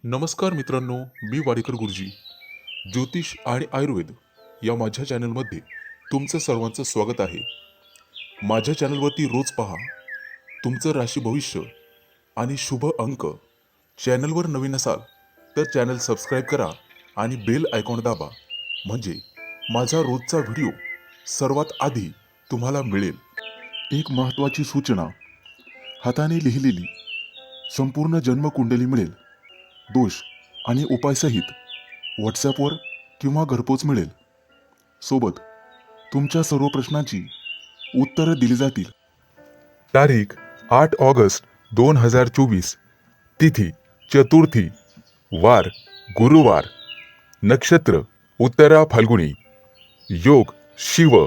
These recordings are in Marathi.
नमस्कार मित्रांनो, मी वाडेकर गुरुजी. ज्योतिष आणि आयुर्वेद या माझ्या चॅनलमध्ये तुमचं सर्वांचं स्वागत आहे. माझ्या चॅनलवरती रोज पहा तुमचं राशी भविष्य आणि शुभ अंक. चॅनलवर नवीन असाल तर चॅनल सबस्क्राईब करा आणि बेल आयकॉन दाबा, म्हणजे माझा रोजचा व्हिडिओ सर्वात आधी तुम्हाला मिळेल. एक महत्त्वाची सूचना: हाताने लिहिलेली संपूर्ण जन्मकुंडली मिळेल. दोष आणि उपायसहित व्हॉट्सॲपवर किंवा घरपोच मिळेल. सोबत तुमच्या सर्व प्रश्नांची उत्तरं दिली जातील. तारीख 8 ऑगस्ट 2024. तिथी चतुर्थी. वार गुरुवार. नक्षत्र उत्तरा फाल्गुनी. योग शिव.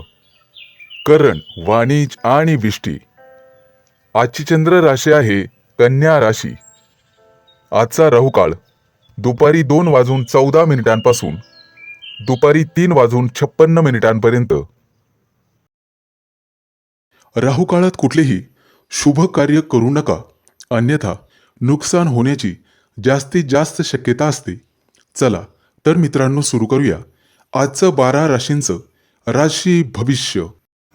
करण वाणिज आणि विष्टी. आजची चंद्र राशी आहे कन्या राशी. आजचा राहुकाळ दुपारी 2:14 दुपारी 3:56 राहुकाळात कुठलेही शुभ कार्य करू नका, अन्यथा नुकसान होण्याची जास्तीत जास्त शक्यता असते. चला तर मित्रांनो, सुरू करूया आजचं 12 राशींचं राशी भविष्य.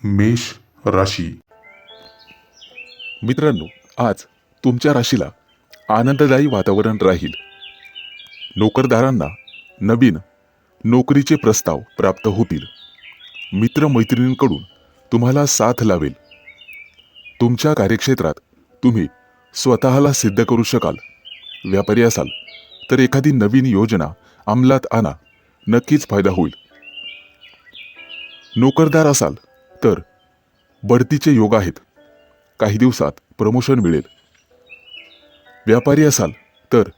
मेष राशी. मित्रांनो, आज तुमच्या राशीला आनंददायी वातावरण राहील. नोकरदारांना नवीन नोकरीचे प्रस्ताव प्राप्त होतील. मित्रमैत्रिणींकडून तुम्हाला साथ लावेल. तुमच्या कार्यक्षेत्रात तुम्ही स्वतःला सिद्ध करू शकाल. व्यापारी असाल तर एखादी नवीन योजना अंमलात आणा, नक्कीच फायदा होईल. नोकरदार असाल तर बढतीचे योग आहेत. काही दिवसात प्रमोशन मिळेल. व्यापारी असाल तर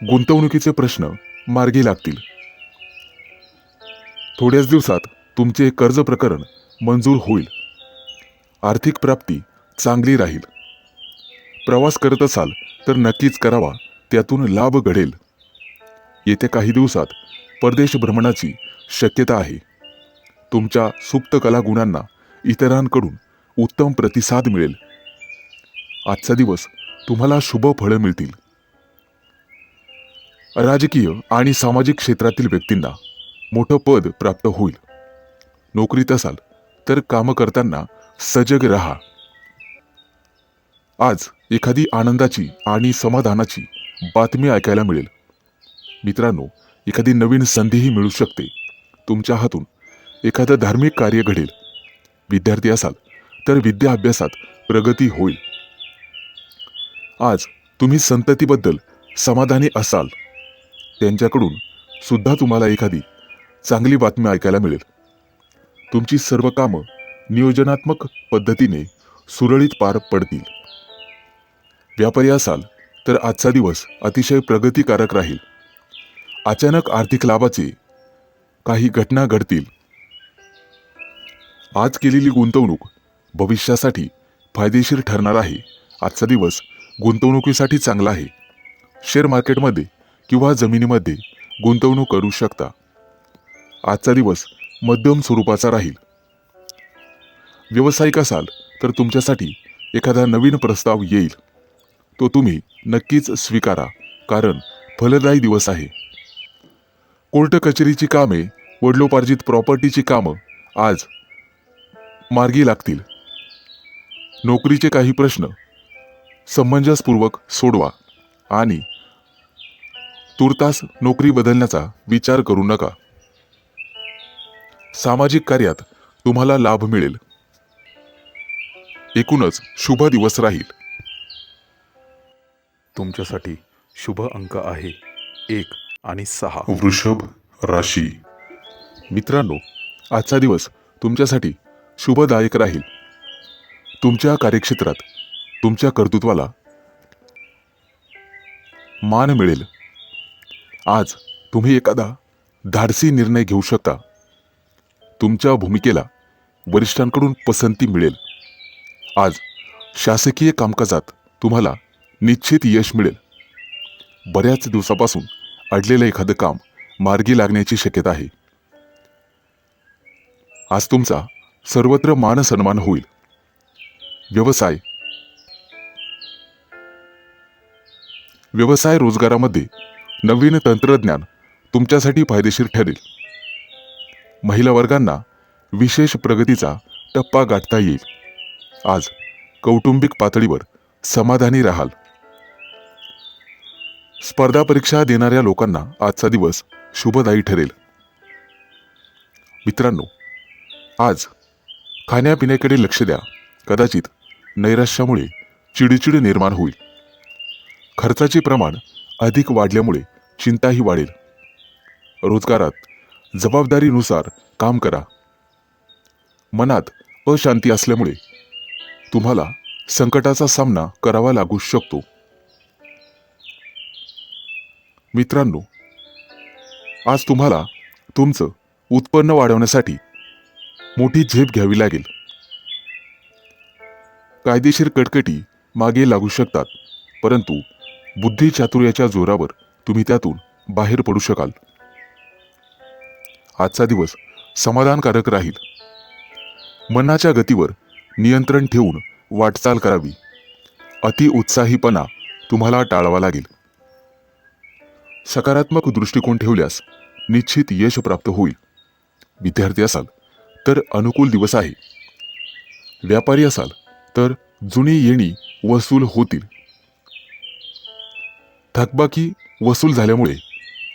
गुंतवणुकीचे प्रश्न मार्गी लागतील. थोड्याच दिवसात तुमचे कर्ज प्रकरण मंजूर होईल. आर्थिक प्राप्ती चांगली राहील. प्रवास करत असाल तर नक्कीच करावा, त्यातून लाभ घडेल. येत्या काही दिवसात परदेश भ्रमणाची शक्यता आहे. तुमच्या सुप्त कला गुणांना इतरांकडून उत्तम प्रतिसाद मिळेल. आजचा दिवस तुम्हाला शुभ फळं मिळतील. राजकीय आणि सामाजिक क्षेत्रातील व्यक्तींना मोठं पद प्राप्त होईल. नोकरीत असाल तर काम करताना सजग राहा. आज एखादी आनंदाची आणि समाधानाची बातमी ऐकायला मिळेल. मित्रांनो, एखादी नवीन संधीही मिळू शकते. तुमच्या हातून एखादं धार्मिक कार्य घडेल. विद्यार्थी असाल तर विद्या अभ्यासात प्रगती होईल. आज तुम्ही संततीबद्दल समाधानी असाल. त्यांच्याकडून सुद्धा तुम्हाला एखादी चांगली बातमी ऐकायला मिळेल. तुमची सर्व कामं नियोजनात्मक पद्धतीने सुरळीत पार पडतील. व्यापारी असाल तर आजचा दिवस अतिशय प्रगतिकारक राहील. अचानक आर्थिक लाभाचे काही घटना घडतील. आज केलेली गुंतवणूक भविष्यासाठी फायदेशीर ठरणार आहे. आजचा दिवस गुंतवणुकीसाठी चांगला आहे. शेअर मार्केटमध्ये किंवा जमिनीमध्ये गुंतवणूक करू शकता. आजचा दिवस मध्यम स्वरूपाचा राहील. व्यावसायिक असाल तर तुमच्यासाठी एखादा नवीन प्रस्ताव येईल. तो तुम्ही नक्कीच स्वीकारा, कारण फलदायी दिवस आहे. कोर्ट कचेरीची कामे, वडिलोपार्जित प्रॉपर्टीची कामं आज मार्गी लागतील. नोकरीचे काही प्रश्न समंजसपूर्वक सोडवा आणि तुर्तास नोकरी बदलण्याचा विचार करू नका. सामाजिक कार्यात तुम्हाला लाभ मिळेल. एकूणच शुभ दिवस राहील. तुमच्यासाठी शुभ अंक आहे 1 आणि 6. वृषभ राशी. मित्रांनो, आजचा दिवस तुमच्यासाठी शुभदायक राहील. तुमच्या कार्यक्षेत्रात तुमच्या कर्तृत्वाला मान मिळेल. आज तुम्ही एखादा धाडसी निर्णय घेऊ शकता. तुमच्या भूमिकेला वरिष्ठांकडून पसंती मिळेल. आज शासकीय कामकाजात तुम्हाला निश्चित यश मिळेल. बऱ्याच दिवसापासून अडलेलं एखादं काम मार्गी लागण्याची शक्यता आहे. आज तुमचा सर्वत्र मान सन्मान होईल. व्यवसाय व्यवसाय रोजगारामध्ये नवीन तंत्रज्ञान तुमच्यासाठी फायदेशीर ठरेल. महिला वर्गांना विशेष प्रगतीचा टप्पा गाठता येईल. आज कौटुंबिक पातळीवर समाधानी राहाल. स्पर्धा परीक्षा देणाऱ्या लोकांना आजचा दिवस शुभदायी ठरेल. मित्रांनो, आज खाण्यापिण्याकडे लक्ष द्या. कदाचित नैराश्यामुळे चिडचिड निर्माण होईल. खर्चाचे प्रमाण अधिक वाढल्यामुळे चिंताही वाढेल. रोजगारात जबाबदारीनुसार काम करा. मनात अशांती असल्यामुळे तुम्हाला संकटाचा सामना करावा लागू शकतो. मित्रांनो, आज तुम्हाला तुमचं उत्पन्न वाढवण्यासाठी मोठी झेप घ्यावी लागेल. कायदेशीर कटकटी मागे लागू शकतात, परंतु बुद्धी चातुर्याच्या जोरावर तुम्ही त्यातून बाहेर पडू शकाल. आजचा दिवस समाधानकारक राहील. मनाच्या गतीवर नियंत्रण ठेवून वाटचाल करावी. अति उत्साहीपणा तुम्हाला टाळावा लागेल. सकारात्मक दृष्टिकोन ठेवल्यास निश्चित यश प्राप्त होईल. विद्यार्थी असाल तर अनुकूल दिवस आहे. व्यापारी असाल तर जुनी येणी वसूल होतील. थकबाकी वसूल झाल्यामुळे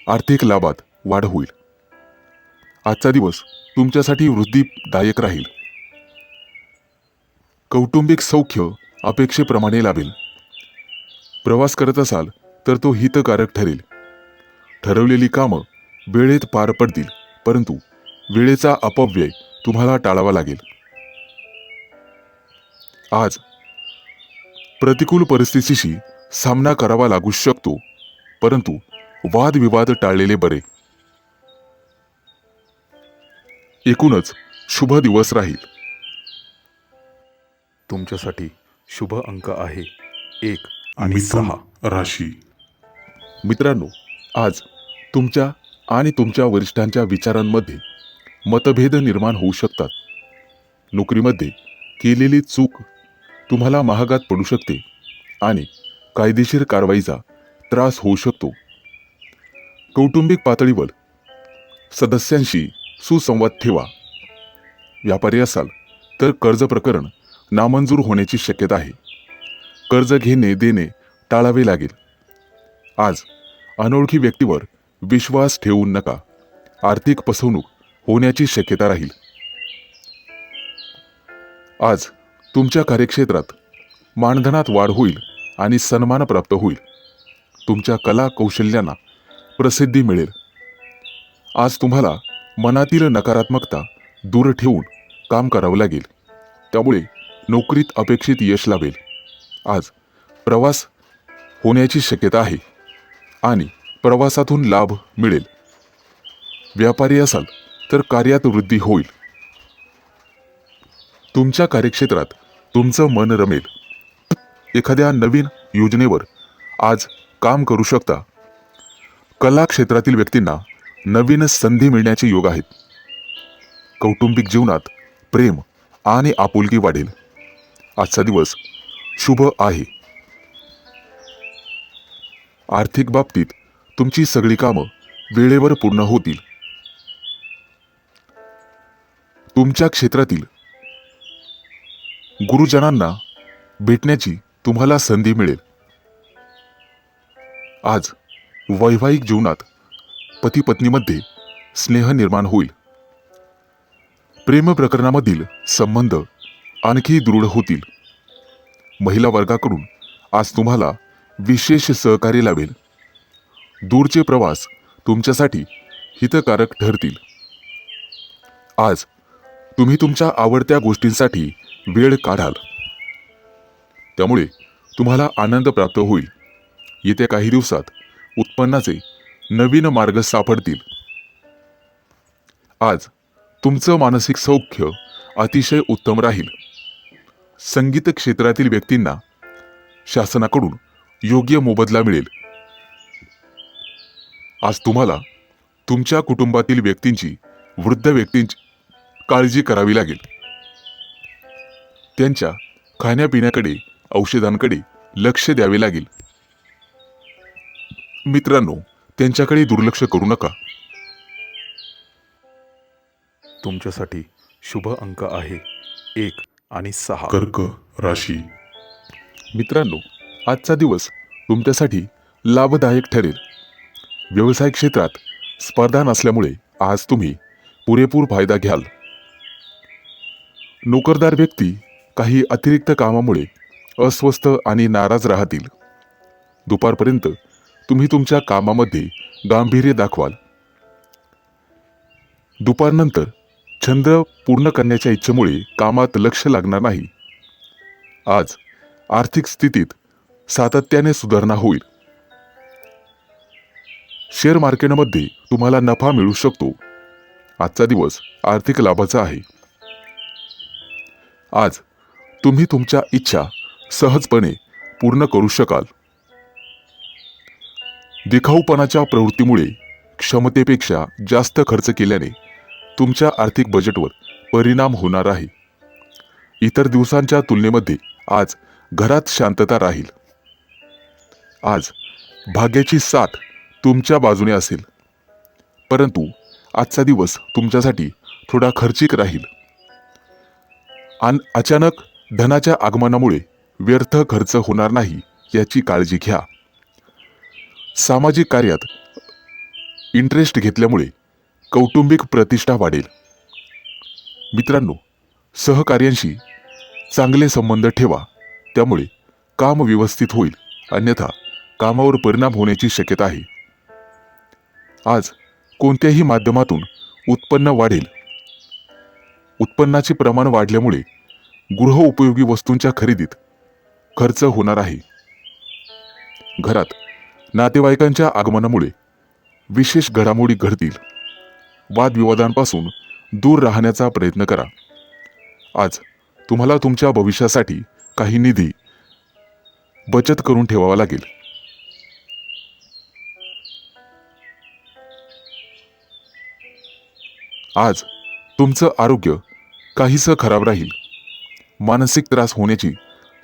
आर्थिक लाभात वाढ होईल. आजचा दिवस तुमच्यासाठी वृद्धिदायक राहील. कौटुंबिक सौख्य अपेक्षेप्रमाणे लाभेल. प्रवास करत असाल तर तो हितकारक ठरेल. ठरवलेली कामं वेळेत पार पडतील, परंतु वेळेचा अपव्यय तुम्हाला टाळावा लागेल. आज प्रतिकूल परिस्थितीशी सामना करावा लागू शकतो, परंतु वादविवाद टाळलेले बरे. एकूणच शुभ दिवस राहील. तुमच्यासाठी शुभ अंक आहे 1 आणि मिथुन 6. राशी. मित्रांनो, आज तुमच्या आणि तुमच्या वरिष्ठांच्या विचारांमध्ये मतभेद निर्माण होऊ शकतात. नोकरीमध्ये केलेली चूक तुम्हाला महागात पडू शकते आणि कायदेशीर कारवाईचा त्रास होऊ शकतो. कौटुंबिक पातळीवर सदस्यांशी सुसंवाद ठेवा. व्यापारी असाल तर कर्ज प्रकरण नामंजूर होण्याची शक्यता आहे. कर्ज घेणे देणे टाळावे लागेल. आज अनोळखी व्यक्तीवर विश्वास ठेवू नका. आर्थिक फसवणूक होण्याची शक्यता राहील. आज तुमच्या कार्यक्षेत्रात मानधनात वाढ होईल आणि सन्मान प्राप्त होईल. तुमच्या कला कौशल्यांना प्रसिद्धी मिळेल. आज तुम्हाला मनातील नकारात्मकता दूर ठेवून काम करावं लागेल. त्यामुळे नोकरीत अपेक्षित यश लाभेल. आज प्रवास होण्याची शक्यता आहे आणि प्रवासातून लाभ मिळेल. व्यापारी असाल तर कार्यात वृद्धी होईल. तुमच्या कार्यक्षेत्रात तुमचं मन रमेल. एखाद्या नवीन योजनेवर आज काम करू शकता. कला क्षेत्रातील व्यक्तींना नवीन संधी मिळण्याचे योग आहेत. कौटुंबिक जीवनात प्रेम आणि आपुलकी वाढेल. आजचा दिवस शुभ आहे. आर्थिक बाबतीत तुमची सगळी कामं वेळेवर पूर्ण होतील. तुमच्या क्षेत्रातील गुरुजनांना भेटण्याची तुम्हाला संधी मिळेल. आज वैवाहिक जीवनात पती पत्नीमध्ये स्नेह निर्माण होईल. प्रेम प्रकरणामधील संबंध आणखी दृढ होतील. महिला वर्गाकडून आज तुम्हाला विशेष सहकार्य लाभेल. दूरचे प्रवास तुमच्यासाठी हितकारक ठरतील. आज तुम्ही तुमच्या आवडत्या गोष्टींसाठी वेळ काढाल. त्यामुळे तुम्हाला आनंद प्राप्त होईल. येत्या काही दिवसात उत्पन्नाचे नवीन मार्ग सापडतील. आज तुमचं मानसिक सौख्य अतिशय उत्तम राहील. संगीत क्षेत्रातील व्यक्तींना शासनाकडून योग्य मोबदला मिळेल. आज तुम्हाला तुमच्या कुटुंबातील वृद्ध व्यक्तींची काळजी करावी लागेल. त्यांच्या खाण्यापिण्याकडे, औषधांकडे लक्ष द्यावे लागेल. मित्रांनो, त्यांच्याकडे दुर्लक्ष करू नका. तुमच्यासाठी शुभ अंक आहे 1 आणि 6. कर्क राशी. मित्रांनो, आजचा दिवस तुमच्यासाठी लाभदायक ठरेल. व्यवसाय क्षेत्रात स्पर्धा नसल्यामुळे आज तुम्ही पुरेपूर फायदा घ्याल. नोकरदार व्यक्ती काही अतिरिक्त कामामुळे अस्वस्थ आणि नाराज राहतील. दुपारपर्यंत तुम्ही तुमच्या कामामध्ये गांभीर्य दाखवाल. दुपारनंतर छंद पूर्ण करण्याच्या इच्छेमुळे कामात लक्ष लागणार नाही. आज आर्थिक स्थितीत सातत्याने सुधारणा होईल. शेअर मार्केटमध्ये तुम्हाला नफा मिळू शकतो. आजचा दिवस आर्थिक लाभाचा आहे. आज तुम्ही तुमच्या इच्छा सहजपणे पूर्ण करू शकाल. दिखाऊपणाच्या प्रवृत्तीमुळे क्षमतेपेक्षा जास्त खर्च केल्याने तुमच्या आर्थिक बजेटवर परिणाम होणार आहे. इतर दिवसांच्या तुलनेमध्ये आज घरात शांतता राहील. आज भाग्याची साथ तुमच्या बाजूने असेल, परंतु आजचा दिवस तुमच्यासाठी थोडा खर्चिक राहील. अचानक धनाच्या आगमनामुळे व्यर्थ खर्च होणार नाही याची काळजी घ्या. सामाजिक कार्यात इंटरेस्ट घेतल्यामुळे कौटुंबिक प्रतिष्ठा वाढेल. मित्रांनो, सहकार्यांशी चांगले संबंध ठेवा, त्यामुळे काम व्यवस्थित होईल, अन्यथा कामावर परिणाम होण्याची शक्यता आहे. आज कोणत्याही माध्यमातून उत्पन्न वाढेल. उत्पन्नाचे प्रमाण वाढल्यामुळे गृहउपयोगी वस्तूंच्या खरेदीत खर्च होणार आहे. घरात नातेवाईकांच्या आगमनामुळे विशेष घडामोडी घडतील. वादविवादांपासून दूर राहण्याचा प्रयत्न करा. आज तुम्हाला तुमच्या भविष्यासाठी काही निधी बचत करून ठेवावा लागेल. आज तुमचं आरोग्य काहीसं खराब राहील. मानसिक त्रास होण्याची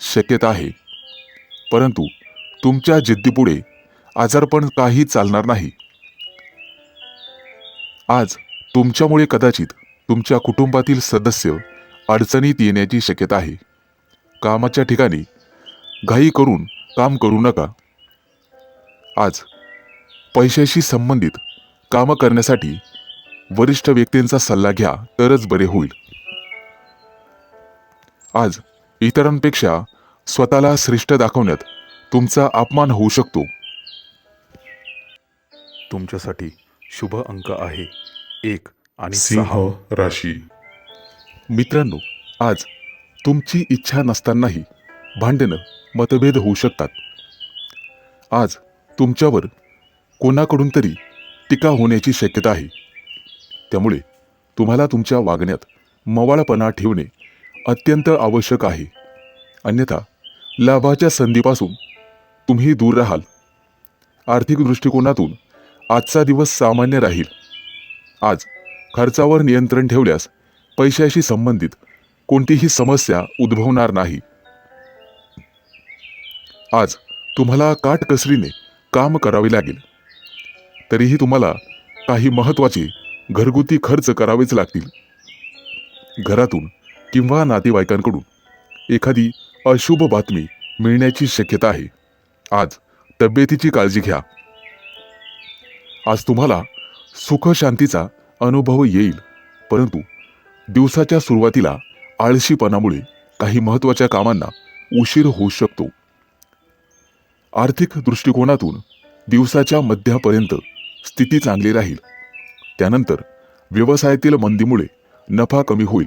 शक्यता आहे, परंतु तुमच्या जिद्दीपुढे आजारपण काही चालणार नाही. आज तुमच्यामुळे कदाचित तुमच्या कुटुंबातील सदस्य अडचणीत येण्याची शक्यता आहे. कामाच्या ठिकाणी घाई करून काम करू नका. आज पैशाशी संबंधित कामं करण्यासाठी वरिष्ठ व्यक्तींचा सल्ला घ्या तरच बरे होईल. आज इतरांपेक्षा स्वतःला श्रेष्ठ दाखवण्यात तुमचा अपमान होऊ शकतो. तुमच्यासाठी शुभ अंक आहे 1 आणि सिंह 6. राशी. मित्रांनो, आज तुमची इच्छा नसतानाही भांडणं मतभेद होऊ शकतात. आज तुमच्यावर कोणाकडून तरी टीका होण्याची शक्यता आहे, त्यामुळे तुम्हाला तुमच्या वागण्यात मवाळपणा ठेवणे अत्यंत आवश्यक आहे, अन्यथा लाभाच्या संधीपासून तुम्ही दूर राहाल. आर्थिक दृष्टिकोनातून आजचा दिवस सामान्य राहील. आज खर्चावर नियंत्रण ठेवल्यास पैशाशी संबंधित कोणतीही समस्या उद्भवणार नाही. आज तुम्हाला काटकसरीने काम करावे लागेल, तरीही तुम्हाला काही महत्त्वाचे घरगुती खर्च करावेच लागतील. घरातून किंवा नातेवाईकांकडून एखादी अशुभ बातमी मिळण्याची शक्यता आहे. आज तब्येतीची काळजी घ्या. आज तुम्हाला सुख शांतीचा अनुभव येईल, परंतु दिवसाच्या सुरुवातीला आळशीपणामुळे काही महत्त्वाच्या कामांना उशीर होऊ शकतो. आर्थिक दृष्टिकोनातून दिवसाच्या मध्यापर्यंत स्थिती चांगली राहील. त्यानंतर व्यवसायातील मंदीमुळे नफा कमी होईल.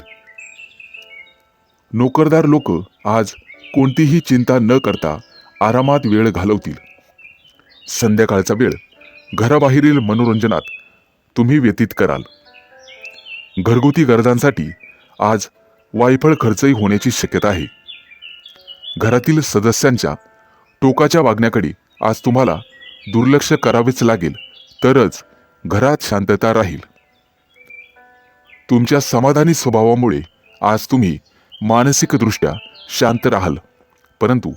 नोकरदार लोक आज कोणतीही चिंता न करता आरामात वेळ घालवतील. संध्याकाळचा वेळ घराबाहेरील मनोरंजनात तुम्ही व्यतीत कराल. घरगुती गरजांसाठी आज वायफळ खर्चही होण्याची शक्यता आहे. घरातील सदस्यांच्या टोकाच्या वागण्याकडे आज तुम्हाला दुर्लक्ष करावेच लागेल, तरच घरात शांतता राहील. तुमच्या समाधानी स्वभावामुळे आज तुम्ही मानसिकदृष्ट्या शांत राहाल, परंतु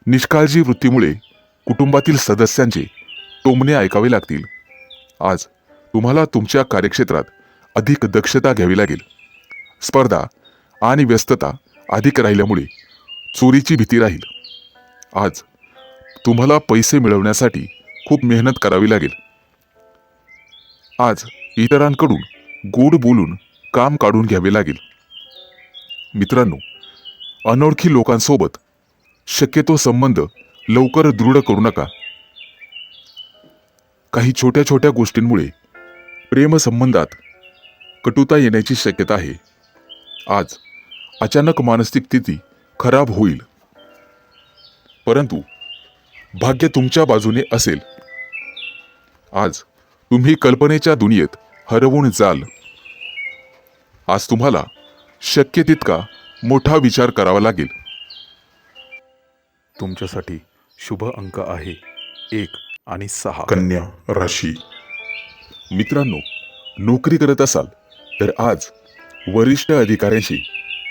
निष्काळजी वृत्तीमुळे कुटुंबातील सदस्यांचे टोमणे ऐकावे लागतील. आज तुम्हाला तुमच्या कार्यक्षेत्रात अधिक दक्षता घ्यावी लागेल. स्पर्धा आणि व्यस्तता अधिक राहिल्यामुळे चोरीची भीती राहील. आज तुम्हाला पैसे मिळवण्यासाठी खूप मेहनत करावी लागेल. आज इतरांकडून गोड बोलून काम काढून घ्यावे लागेल. मित्रांनो, अनोळखी लोकांसोबत शक्यतो संबंध लवकर दृढ करू नका. काही छोट्या छोट्या गोष्टींमुळे प्रेमसंबंधात कटुता येण्याची शक्यता आहे. आज अचानक मानसिक स्थिती खराब होईल, परंतु भाग्य तुमच्या बाजूने असेल. आज तुम्ही कल्पनेच्या दुनियेत हरवून जाल. आज तुम्हाला शक्य तितका मोठा विचार करावा लागेल. तुमच्यासाठी शुभ अंक आहे 1 आणि 6. कन्या राशी. मित्रांनो, नोकरी करत असाल तर आज वरिष्ठ अधिकाऱ्यांशी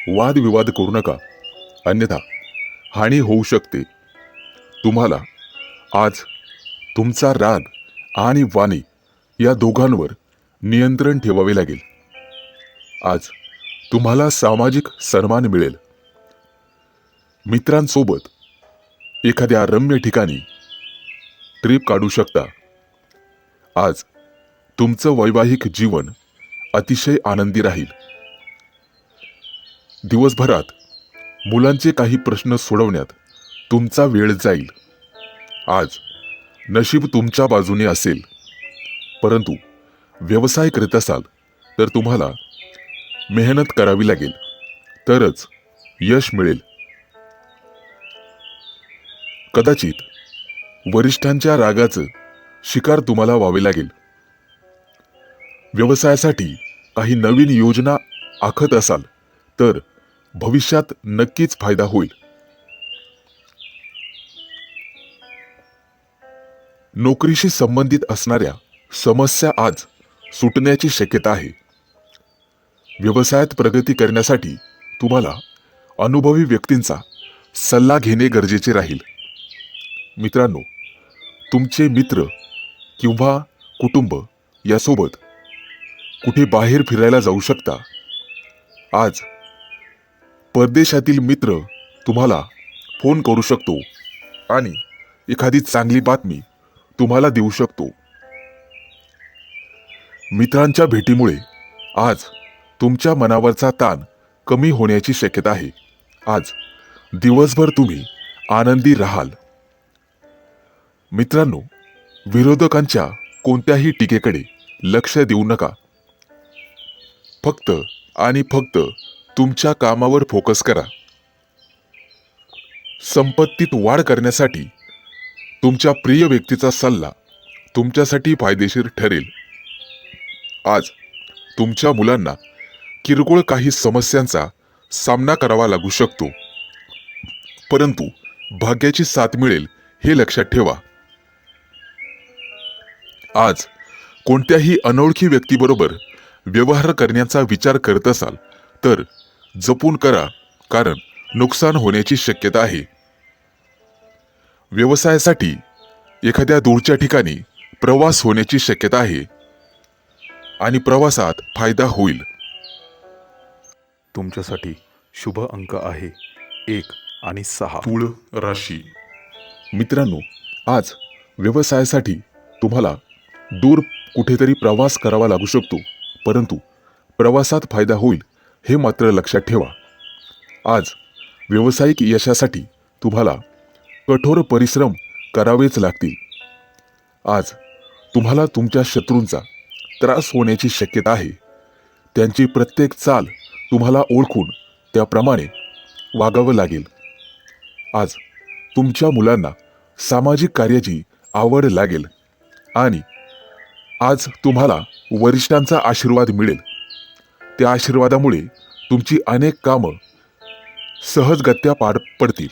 वादविवाद करू नका, अन्यथा हानी होऊ शकते. तुम्हाला आज तुमचा राग आणि वाणी या दोघांवर नियंत्रण ठेवावे लागेल. आज तुम्हाला सामाजिक सन्मान मिळेल. मित्रांसोबत एखाद्या रम्य ठिकाणी ट्रिप काढू शकता. आज तुमचं वैवाहिक जीवन अतिशय आनंदी राहील. दिवसभरात मुलांचे काही प्रश्न सोडवण्यात तुमचा वेळ जाईल. आज नशीब तुमच्या बाजूने असेल, परंतु व्यवसाय करत असाल तर तुम्हाला मेहनत करावी लागेल, तरच यश मिळेल. कदाचित वरिष्ठांच्या रागाचं शिकार तुम्हाला व्हावे लागेल. व्यवसायासाठी काही नवीन योजना आखत असाल तर भविष्यात नक्कीच फायदा होईल. नोकरीशी संबंधित असणाऱ्या समस्या आज सुटण्याची शक्यता आहे. व्यवसायात प्रगती करण्यासाठी तुम्हाला अनुभवी व्यक्तींचा सल्ला घेणे गरजेचे राहील. मित्रांनो, तुमचे मित्र किंवा कुटुंब यासोबत कुठे बाहेर फिरायला जाऊ शकता. आज परदेशातील मित्र तुम्हाला फोन करू शकतो आणि एखादी चांगली बातमी तुम्हाला देऊ शकतो. मित्रांच्या भेटीमुळे आज तुमच्या मनावरचा ताण कमी होण्याची शक्यता आहे. आज दिवसभर तुम्ही आनंदी राहाल. मित्रांनो, विरोधकांच्या कोणत्याही टीकेकडे लक्ष देऊ नका. फक्त आणि फक्त तुमच्या कामावर फोकस करा. संपत्तीत वाढ करण्यासाठी तुमच्या प्रिय व्यक्तीचा सल्ला तुमच्यासाठी फायदेशीर ठरेल. आज तुमच्या मुलांना किरकोळ काही समस्यांचा सामना करावा लागू शकतो, परंतु भाग्याची साथ मिळेल हे लक्षात ठेवा. आज कोणत्याही अनोळखी व्यक्तीबरोबर व्यवहार करण्याचा विचार करत असाल तर जपून करा, कारण नुकसान होण्याची शक्यता आहे. व्यवसायासाठी एखाद्या दूरच्या ठिकाणी प्रवास होण्याची शक्यता आहे आणि प्रवासात फायदा होईल. तुमच्यासाठी शुभ अंक आहे 1 आणि 6. तुळ राशी. मित्रांनो, आज व्यवसायासाठी तुम्हाला दूर कुठेतरी प्रवास करावा लागू शकतो, परंतु प्रवासात फायदा होईल हे मात्र लक्षात ठेवा. आज व्यावसायिक यशासाठी तुम्हाला कठोर परिश्रम करावेच लागतील. आज तुम्हाला तुमच्या शत्रूंचा त्रास होण्याची शक्यता आहे. त्यांची प्रत्येक चाल तुम्हाला ओळखून त्याप्रमाणे वागावं लागेल. आज तुमच्या मुलांना सामाजिक कार्याची आवड लागेल आणि आज तुम्हाला वरिष्ठांचा आशीर्वाद मिळेल. त्या आशीर्वादामुळे तुमची अनेक कामं सहजगत्या पार पडतील.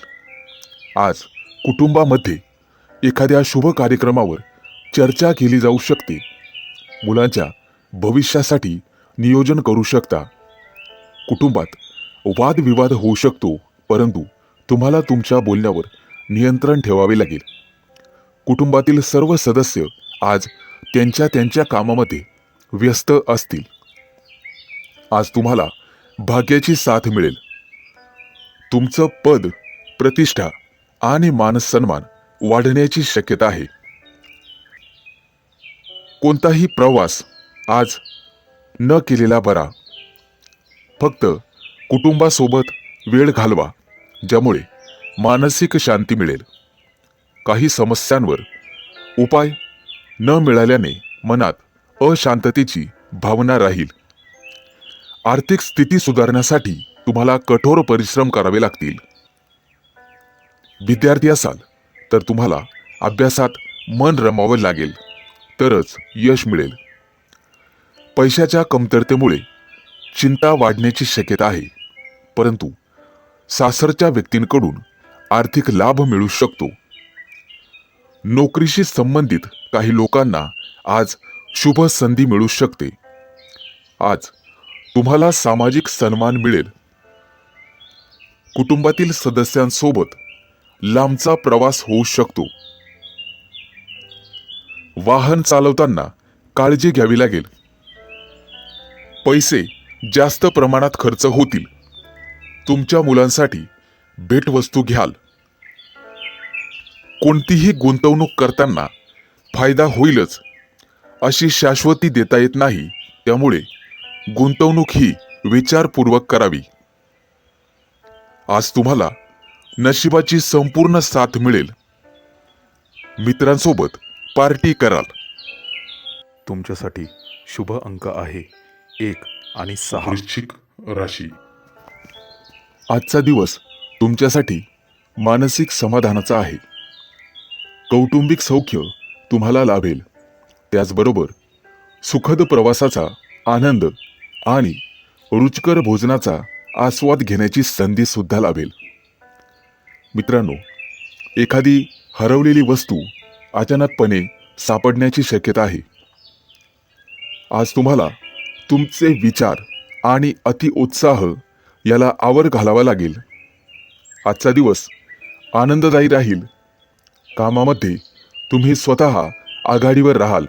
आज कुटुंबामध्ये एखाद्या शुभ कार्यक्रमावर चर्चा केली जाऊ शकते. मुलांच्या भविष्यासाठी नियोजन करू शकता. कुटुंबात वादविवाद होऊ शकतो, परंतु तुम्हाला तुमच्या बोलण्यावर नियंत्रण ठेवावे लागेल. कुटुंबातील सर्व सदस्य आज त्यांच्या त्यांच्या कामामध्ये व्यस्त असतील. आज तुम्हाला भाग्याची साथ मिळेल. तुमचं पद, प्रतिष्ठा आणि मानसन्मान वाढण्याची शक्यता आहे. कोणताही प्रवास आज न केलेला बरा. फक्त कुटुंबासोबत वेळ घालवा, ज्यामुळे मानसिक शांती मिळेल. काही समस्यांवर उपाय न मिळाल्याने मनात अशांततेची भावना राहील. आर्थिक स्थिती सुधारण्यासाठी तुम्हाला कठोर परिश्रम करावे लागतील. विद्यार्थी असाल तर तुम्हाला अभ्यासात मन रमवावे लागेल, तरच यश मिळेल. पैशाच्या कमतरतेमुळे चिंता वाढण्याची शक्यता आहे, परंतु सासरच्या व्यक्तींकडून आर्थिक लाभ मिळू शकतो. नोकरीशी संबंधित काही लोकांना आज शुभ संधी मिळू शकते. आज तुम्हाला सामाजिक सन्मान मिळेल. कुटुंबातील सदस्यांसोबत लांबचा प्रवास होऊ शकतो. वाहन चालवताना काळजी घ्यावी लागेल. पैसे जास्त प्रमाणात खर्च होतील. तुमच्या मुलांसाठी भेटवस्तू घ्याल. कोणतीही गुंतवणूक करताना फायदा होईलच अशी शाश्वती देता येत नाही, त्यामुळे गुंतवणूक ही विचारपूर्वक करावी. आज तुम्हाला नशिबाची संपूर्ण साथ मिळेल. मित्रांसोबत पार्टी कराल. तुमच्यासाठी शुभ अंक आहे 1 आणि 6. वृश्चिक राशी. आजचा दिवस तुमच्यासाठी मानसिक समाधानाचा आहे. कौटुंबिक सौख्य तुम्हाला लाभेल. त्याचबरोबर सुखद प्रवासाचा आनंद आणि रुचकर भोजनाचा आस्वाद घेण्याची संधी सुद्धा लाभेल. मित्रांनो, एखादी हरवलेली वस्तू अचानकपणे सापडण्याची शक्यता आहे. आज तुम्हाला तुमचे विचार आणि अतिउत्साह याला आवर घालावा लागेल. आजचा दिवस आनंददायी राहील. कामामध्ये तुम्ही स्वतः आघाडीवर राहाल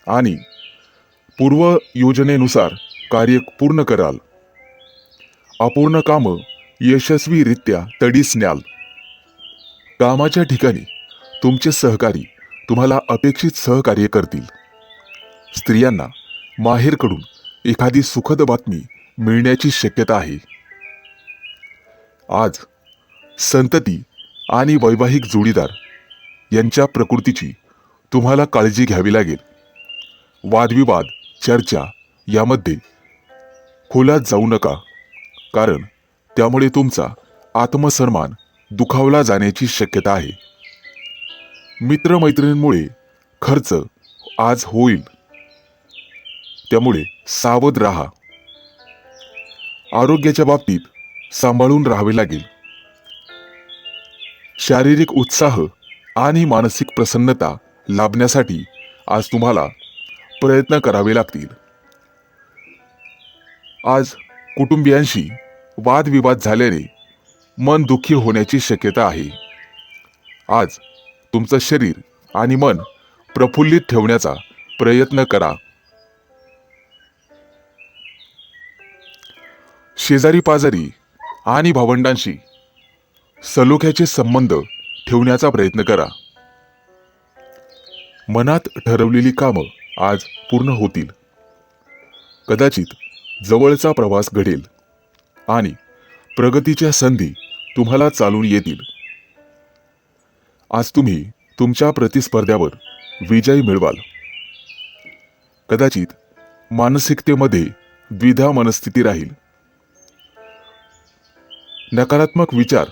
आणि पूर्व योजनेनुसार कार्य पूर्ण कराल. अपूर्ण कामं यशस्वीरित्या तडीस न्याल. कामाच्या ठिकाणी तुमचे सहकारी तुम्हाला अपेक्षित सहकार्य करतील. स्त्रियांना माहेरकडून एखादी सुखद बातमी मिळण्याची शक्यता आहे. आज संतती आणि वैवाहिक जोडीदार यांच्या प्रकृतीची तुम्हाला काळजी घ्यावी लागेल. वादविवाद, चर्चा यामध्ये खोलात जाऊ नका, कारण त्यामुळे तुमचा आत्मसन्मान दुखावला जाण्याची शक्यता आहे. मित्रमैत्रिणींमुळे खर्च आज होईल, त्यामुळे सावध राहा. आरोग्याच्या बाबतीत सांभाळून राहावे लागेल. शारीरिक उत्साह आणि मानसिक प्रसन्नता लाभण्यासाठी आज तुम्हाला प्रयत्न करावे लागतील. आज कुटुंबियांशी वादविवाद झाल्याने मन दुःखी होण्याची शक्यता आहे. आज तुमचं शरीर आणि मन प्रफुल्लित ठेवण्याचा प्रयत्न करा. शेजारी पाजारी आणि भावंडांशी सलोख्याचे संबंध ठेवण्याचा प्रयत्न करा. मनात ठरवलेली कामं आज पूर्ण होतील. कदाचित जवळचा प्रवास घडेल आणि प्रगतीच्या संधी तुम्हाला चालून येतील. आज तुम्ही तुमच्या प्रतिस्पर्ध्यावर विजय मिळवाल. कदाचित मानसिकतेमध्ये द्विधा मनस्थिती राहील. नकारात्मक विचार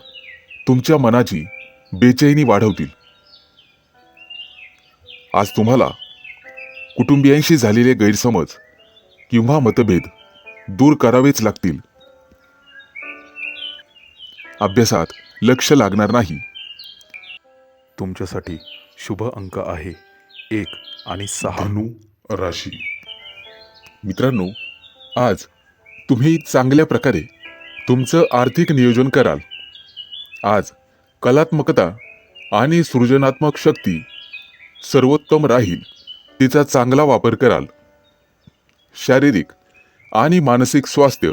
तुमच्या मनाची बेचैनी वाढवतील. आज तुम्हाला कुटुंबियांशी झालेले गैरसमज किंवा मतभेद दूर करावेच लागतील. अभ्यासात लक्ष लागणार नाही. तुमच्यासाठी शुभ अंक आहे 1 आणि 6. धनु राशी. मित्रांनो, आज तुम्ही चांगल्या प्रकारे तुमचं आर्थिक नियोजन कराल. आज कलात्मकता आणि सृजनात्मक शक्ती सर्वोत्तम राहील. तिचा चांगला वापर कराल. शारीरिक आणि मानसिक स्वास्थ्य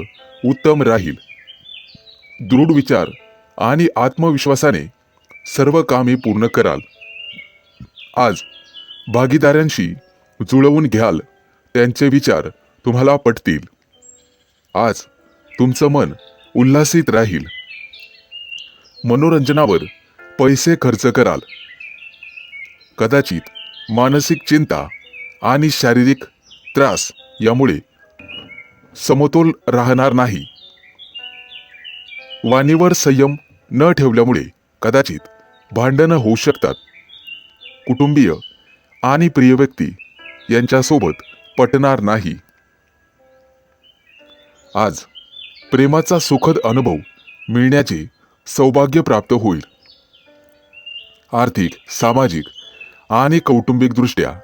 उत्तम राहील. दृढ विचार आणि आत्मविश्वासाने सर्व कामे पूर्ण कराल. आज भागीदारांशी जुळवून घ्याल, त्यांचे विचार तुम्हाला पटतील. आज तुमचं मन उल्हासित राहील. मनोरंजनावर पैसे खर्च कराल. कदाचित मानसिक चिंता आणि शारीरिक त्रास यामुळे समतोल राहणार नाही. वाणीवर संयम न ठेवल्यामुळे कदाचित भांडणं होऊ शकतात. कुटुंबीय आणि प्रिय व्यक्ती यांच्यासोबत पटणार नाही. आज प्रेमाचा सुखद अनुभव मिळण्याचे सौभाग्य प्राप्त होईल. आर्थिक, सामाजिक आणि कौटुंबिक दृष्ट्या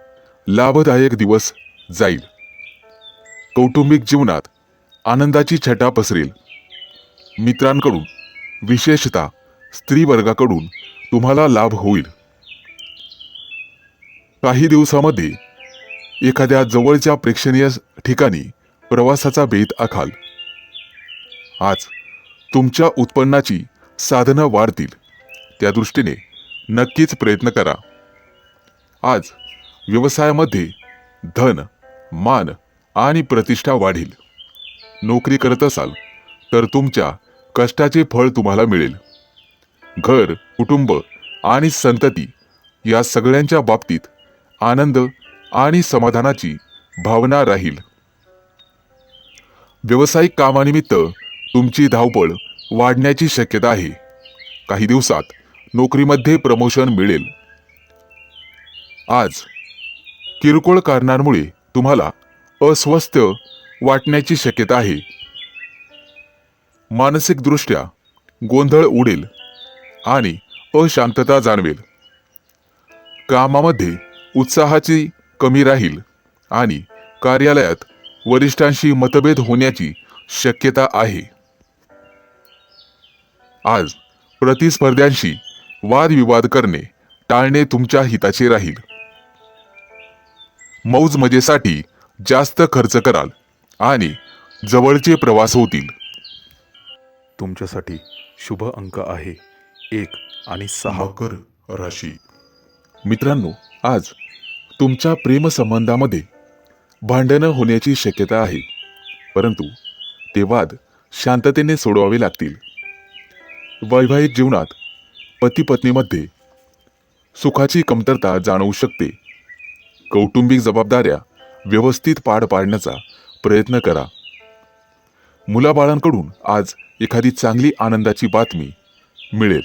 लाभदायक दिवस जाईल. कौटुंबिक जीवनात आनंदाची छटा पसरेल. मित्रांकडून, विशेषतः स्त्री वर्गाकडून तुम्हाला लाभ होईल. काही दिवसामध्ये एखाद्या जवळच्या प्रेक्षणीय ठिकाणी प्रवासाचा बेत आखाल. आज तुमच्या उत्पन्नाची साधनं वाढतील. त्या दृष्टीने नक्कीच प्रयत्न करा. आज व्यवसायामध्ये धन, मान आणि प्रतिष्ठा वाढेल. नोकरी करत असाल तर तुमच्या कष्टाचे फळ तुम्हाला मिळेल. घर, कुटुंब आणि संतती या सगळ्यांच्या बाबतीत आनंद आणि समाधानाची भावना राहील. व्यावसायिक कामानिमित्त तुमची धावपळ वाढण्याची शक्यता आहे. काही दिवसात नोकरीमध्ये प्रमोशन मिळेल. आज किरकोळ कारणांमुळे तुम्हाला अस्वस्थ वाटण्याची शक्यता आहे. मानसिकदृष्ट्या गोंधळ उडेल आणि अशांतता जाणवेल. कामामध्ये उत्साहाची कमी राहील आणि कार्यालयात वरिष्ठांशी मतभेद होण्याची शक्यता आहे. आज प्रतिस्पर्ध्यांशी वादविवाद करणे टाळणे तुमच्या हिताचे राहील. मौज मजेसाठी जास्त खर्च कराल आणि जवळचे प्रवास होतील. तुमच्यासाठी शुभ अंक आहे 1 आणि 6. मकर राशी. मित्रांनो, आज तुमच्या प्रेमसंबंधामध्ये भांडणं होण्याची शक्यता आहे, परंतु ते वाद शांततेने सोडवावे लागतील. वैवाहिक जीवनात पती पत्नीमध्ये सुखाची कमतरता जाणवू शकते. कौटुंबिक जबाबदाऱ्या व्यवस्थित पार पाडण्याचा प्रयत्न करा. मुलाबाळांकडून आज एखादी चांगली आनंदाची बातमी मिळेल.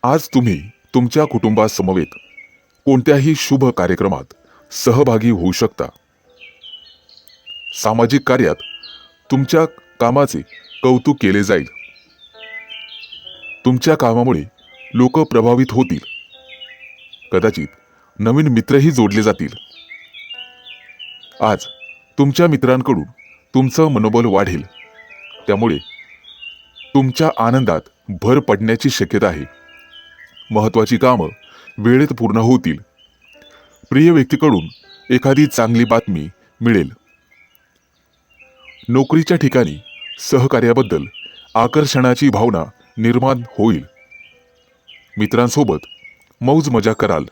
आज तुम्ही तुमच्या कुटुंबासमवेत कोणत्याही शुभ कार्यक्रमात सहभागी होऊ शकता. सामाजिक कार्यात तुमच्या कामाचे कौतुक केले जाईल. तुमच्या कामामुळे लोक प्रभावित होतील. कदाचित नवीन मित्रही जोडले जातील. आज तुमच्या मित्रांकडून तुमचं मनोबल वाढेल. त्यामुळे तुमच्या आनंदात भर पडण्याची शक्यता आहे. महत्त्वाची कामं वेळेत पूर्ण होतील. प्रिय व्यक्तीकडून एखादी चांगली बातमी मिळेल. नोकरीच्या ठिकाणी सहकार्याबद्दल आकर्षणाची भावना निर्माण होईल. मित्रांसोबत मौज मजा कराल.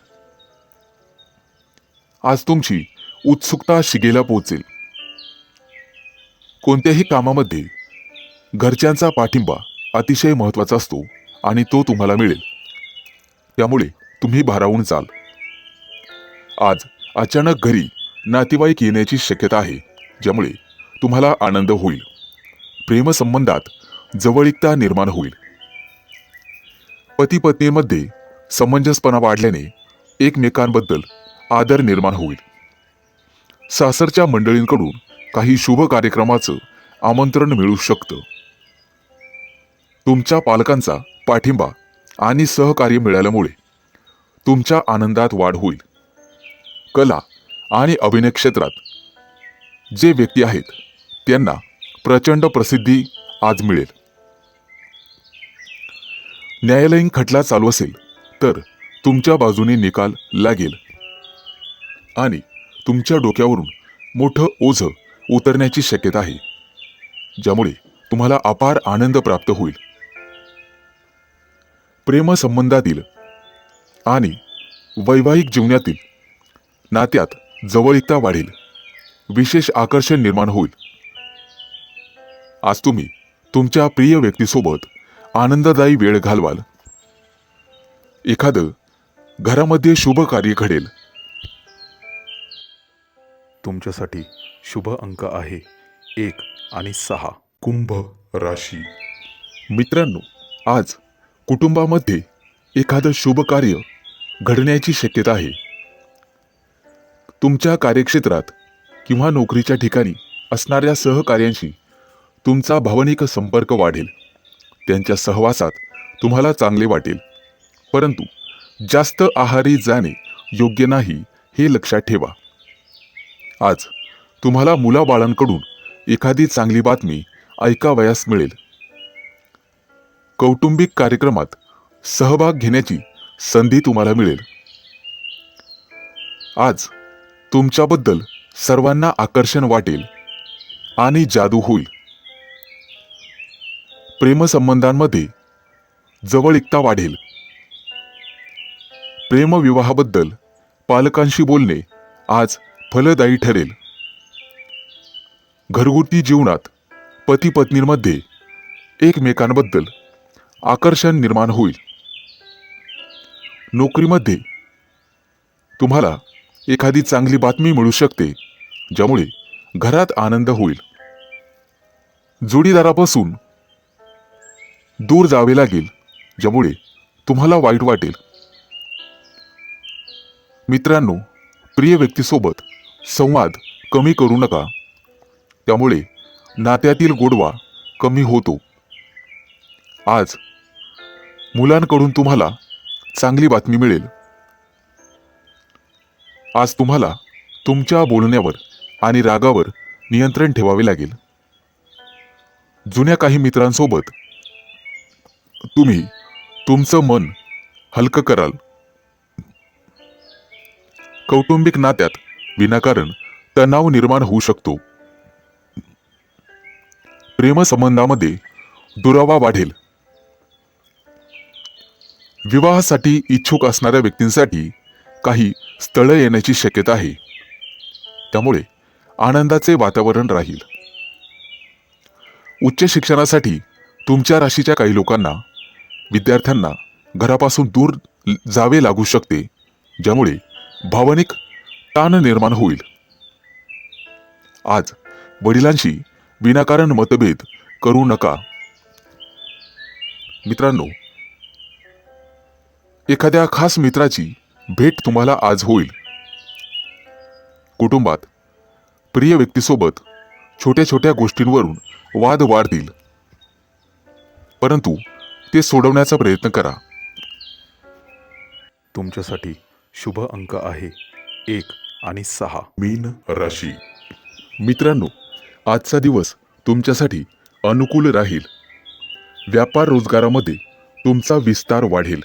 आज तुमची उत्सुकता शिगेला पोहोचेल. कोणत्याही कामामध्ये घरच्यांचा पाठिंबा अतिशय महत्त्वाचा असतो आणि तो तुम्हाला मिळेल. त्यामुळे तुम्ही भारावून जाल. आज अचानक घरी नातेवाईक येण्याची शक्यता आहे, ज्यामुळे तुम्हाला आनंद होईल. प्रेमसंबंधात जवळीकता निर्माण होईल. पती पत्नीमध्ये समंजसपणा वाढल्याने एकमेकांबद्दल आदर निर्माण होईल. सासरच्या मंडळींकडून काही शुभ कार्यक्रमाचं आमंत्रण मिळू शकतं. तुमच्या पालकांचा पाठिंबा आणि सहकार्य मिळाल्यामुळे तुमच्या आनंदात वाढ होईल. कला आणि अभिनय क्षेत्रात जे व्यक्ती आहेत त्यांना प्रचंड प्रसिद्धी आज मिळेल. न्यायालयीन खटला चालू असेल तर तुमच्या बाजूने निकाल लागेल. आणि तुमच्या डोक्यावरून मोठं ओझं उतरण्याची शक्यता आहे, ज्यामुळे तुम्हाला अपार आनंद प्राप्त होईल. प्रेमसंबंधातील आणि वैवाहिक जीवनातील नात्यात जवळीकता वाढेल, विशेष आकर्षण निर्माण होईल. आज तुम्ही तुमच्या प्रिय व्यक्तीसोबत आनंददायी वेळ घालवाल. एखादं घरामध्ये शुभ कार्य घडेल. तुमच्यासाठी शुभ अंक आहे 1 आणि 6. कुंभ राशी. मित्रांनो, आज कुटुंबामध्ये एखादं शुभ कार्य घडण्याची शक्यता आहे. तुमच्या कार्यक्षेत्रात किंवा नोकरीच्या ठिकाणी असणाऱ्या सहकार्यांशी तुमचा भावनिक संपर्क वाढेल. त्यांच्या सहवासात तुम्हाला चांगले वाटेल, परंतु जास्त आहारी जाणे योग्य नाही हे लक्षात ठेवा. आज तुम्हाला मुलाबाळांकडून एखादी चांगली बातमी ऐकावयास मिळेल. कौटुंबिक कार्यक्रमात सहभाग घेण्याची संधी तुम्हाला मिळेल. आज तुमच्याबद्दल सर्वांना आकर्षण वाटेल आणि जादू होईल. प्रेमसंबंधांमध्ये जवळीकता वाढेल. प्रेमविवाहाबद्दल पालकांशी बोलणे आज फलदायी ठरेल. घरगुती जीवनात पती पत्नींमध्ये एकमेकांबद्दल आकर्षण निर्माण होईल. नोकरीमध्ये तुम्हाला एखादी चांगली बातमी मिळू शकते, ज्यामुळे घरात आनंद होईल. जोडीदारापासून दूर जावे लागेल, ज्यामुळे तुम्हाला वाईट वाटेल. मित्रांनो, प्रिय व्यक्तीसोबत संवाद कमी करू नका, त्यामुळे नात्यातील गोडवा कमी होतो. आज मुलांकडून तुम्हाला चांगली बातमी मिळेल. आज तुम्हाला तुमच्या बोलण्यावर आणि रागावर नियंत्रण ठेवावे लागेल. जुन्या काही मित्रांसोबत तुम्ही तुमचं मन हलकं कराल. कौटुंबिक नात्यात विनाकारण तणाव निर्माण होऊ शकतो. प्रेमसंबंधामध्ये दुरावा वाढेल. विवाहासाठी इच्छुक असणाऱ्या व्यक्तींसाठी काही स्थळं येण्याची शक्यता आहे, त्यामुळे आनंदाचे वातावरण राहील. उच्च शिक्षणासाठी तुमच्या राशीच्या काही लोकांना, विद्यार्थ्यांना घरापासून दूर जावे लागू शकते, ज्यामुळे भावनिक ताण निर्माण होईल. आज वडिलांशी विनाकारण मतभेद करू नका. मित्रांनो, एखाद्या खास मित्राची भेट तुम्हाला आज होईल. कुटुंबात प्रिय व्यक्तीसोबत छोट्या छोट्या गोष्टींवरून वाद वाढतील, परंतु ते सोडवण्याचा प्रयत्न करा. तुमच्यासाठी शुभ अंक आहे 1 आणि 6. मीन राशी. मित्रांनो, आजचा दिवस तुमच्यासाठी अनुकूल राहील. व्यापार रोजगारामध्ये तुमचा विस्तार वाढेल.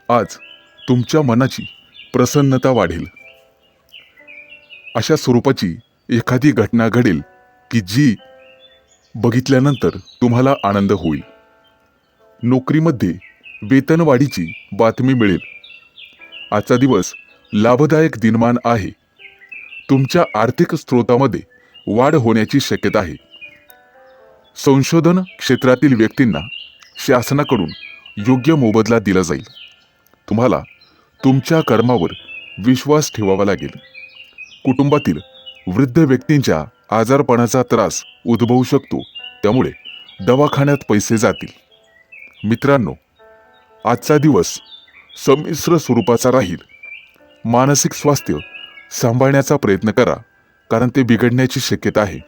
आज तुमच्या मनाची प्रसन्नता वाढेल. अशा स्वरूपाची एखादी घटना घडेल की जी बघितल्यानंतर तुम्हाला आनंद होईल. नोकरीमध्ये वेतनवाढीची बातमी मिळेल. आजचा दिवस लाभदायक दिनमान आहे. तुमच्या आर्थिक स्रोतामध्ये वाढ होण्याची शक्यता आहे. संशोधन क्षेत्रातील व्यक्तींना शासनाकडून योग्य मोबदला दिला जाईल. तुम्हाला तुमच्या कर्मावर विश्वास ठेवावा लागेल. कुटुंबातील वृद्ध व्यक्तींच्या आजारपणाचा त्रास उद्भवू शकतो, त्यामुळे दवाखान्यात पैसे जातील. मित्रांनो, आजचा दिवस संमिश्र स्वरूपाचा राहील. मानसिक स्वास्थ्य सांभाळण्याचा प्रयत्न करा, कारण ते बिघडण्याची शक्यता आहे.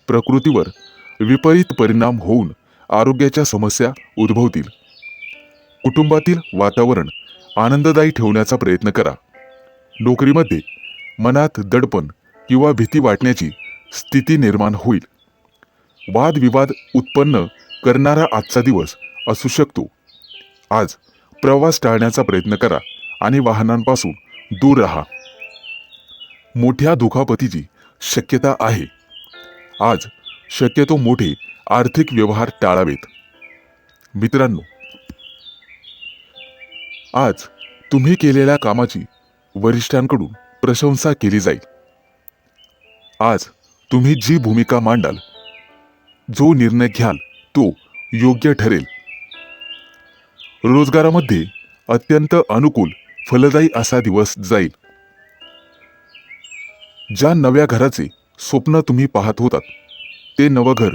प्रकृतीवर विपरीत परिणाम होऊन आरोग्याच्या समस्या उद्भवतील. कुटुंबातील वातावरण आनंददायी ठेवण्याचा प्रयत्न करा. नोकरीमध्ये मनात दडपण किंवा भीती वाटण्याची स्थिती निर्माण होईल. वादविवाद उत्पन्न करणारा आजचा दिवस असू शकतो. आज प्रवास टाळण्याचा प्रयत्न करा आणि वाहनांपासून दूर राहा. मोठ्या दुखापतीची शक्यता आहे. आज शक्यतो मोठे आर्थिक व्यवहार टाळावेत. मित्रांनो, आज तुम्ही केलेल्या कामाची वरिष्ठांकडून प्रशंसा केली जाईल. आज तुम्ही जी भूमिका मांडाल, जो निर्णय घ्याल, तो योग्य ठरेल. रोजगारामध्ये अत्यंत अनुकूल, फलदायी असा दिवस जाईल. ज्या नव्या घराचे स्वप्न तुम्ही पाहत होतात, ते नवं घर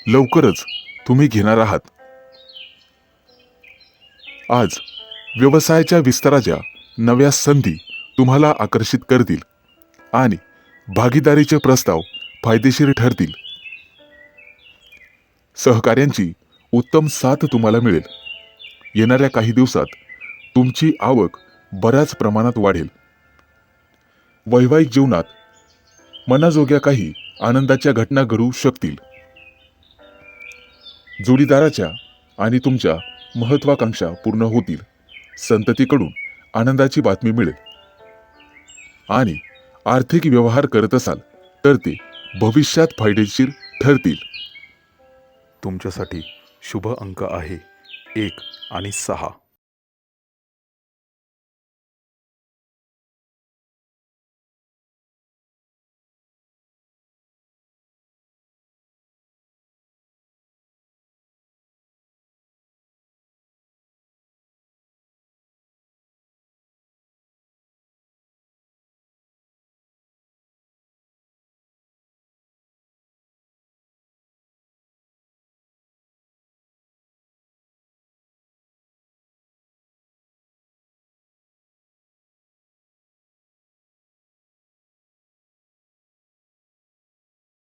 लवकरच तुम्ही घेणार आहात. आज व्यवसायाच्या विस्ताराच्या नव्या संधी तुम्हाला आकर्षित करतील आणि भागीदारीचे प्रस्ताव फायदेशीर ठरतील. सहकार्यांची उत्तम साथ तुम्हाला मिळेल. येणाऱ्या काही दिवसात तुमची आवक बऱ्याच प्रमाणात वाढेल. वैवाहिक जीवनात मनाजोग्या काही आनंदाच्या घटना घडू शकतील. जोडीदाराच्या आणि तुमच्या महत्वाकांक्षा पूर्ण होतील. संततीकडून आनंदाची बातमी मिळेल. आणि आर्थिक व्यवहार करत असाल तर ते भविष्यात फायदेशीर ठरतील. तुमच्यासाठी शुभ अंक आहे 1 आणि 6.